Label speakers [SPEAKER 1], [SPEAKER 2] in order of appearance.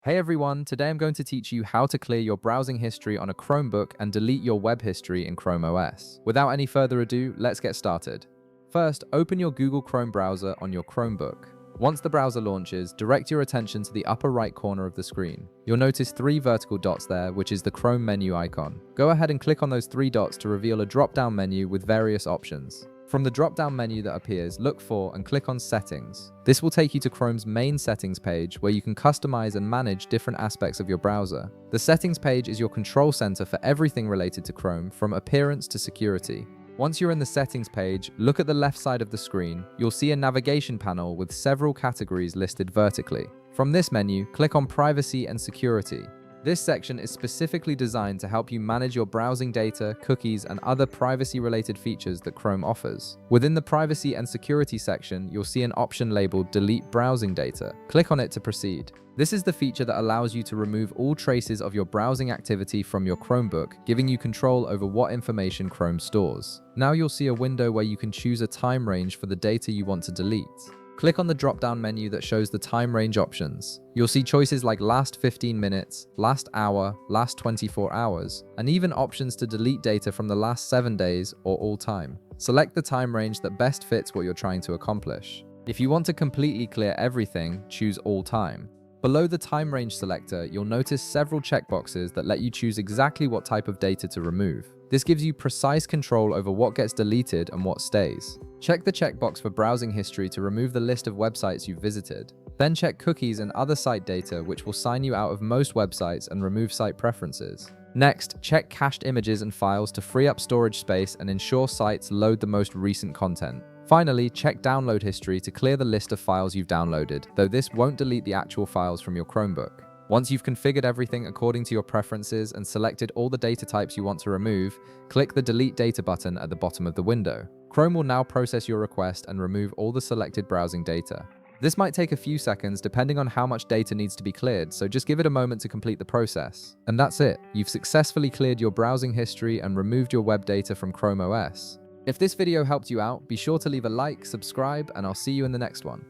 [SPEAKER 1] Hey everyone, today I'm going to teach you how to clear your browsing history on a Chromebook and delete your web history in Chrome OS. Without any further ado, let's get started. First, open your Google Chrome browser on your Chromebook. Once the browser launches, direct your attention to the upper right corner of the screen. You'll notice three vertical dots there, which is the Chrome menu icon. Go ahead and click on those three dots to reveal a drop-down menu with various options. From the drop-down menu that appears, look for and click on Settings. This will take you to Chrome's main settings page where you can customize and manage different aspects of your browser. The settings page is your control center for everything related to Chrome, from appearance to security. Once you're in the settings page, look at the left side of the screen. You'll see a navigation panel with several categories listed vertically. From this menu, click on Privacy and Security. This section is specifically designed to help you manage your browsing data, cookies, and other privacy-related features that Chrome offers. Within the Privacy and Security section, you'll see an option labeled Delete Browsing Data. Click on it to proceed. This is the feature that allows you to remove all traces of your browsing activity from your Chromebook, giving you control over what information Chrome stores. Now you'll see a window where you can choose a time range for the data you want to delete. Click on the drop-down menu that shows the time range options. You'll see choices like last 15 minutes, last hour, last 24 hours, and even options to delete data from the last 7 days or all time. Select the time range that best fits what you're trying to accomplish. If you want to completely clear everything, choose all time. Below the time range selector, you'll notice several checkboxes that let you choose exactly what type of data to remove. This gives you precise control over what gets deleted and what stays. Check the checkbox for browsing history to remove the list of websites you've visited. Then check cookies and other site data, which will sign you out of most websites and remove site preferences. Next, check cached images and files to free up storage space and ensure sites load the most recent content. Finally, check download history to clear the list of files you've downloaded, though this won't delete the actual files from your Chromebook. Once you've configured everything according to your preferences and selected all the data types you want to remove, click the Delete Data button at the bottom of the window. Chrome will now process your request and remove all the selected browsing data. This might take a few seconds depending on how much data needs to be cleared, so just give it a moment to complete the process. And that's it. You've successfully cleared your browsing history and removed your web data from Chrome OS. If this video helped you out, be sure to leave a like, subscribe, and I'll see you in the next one.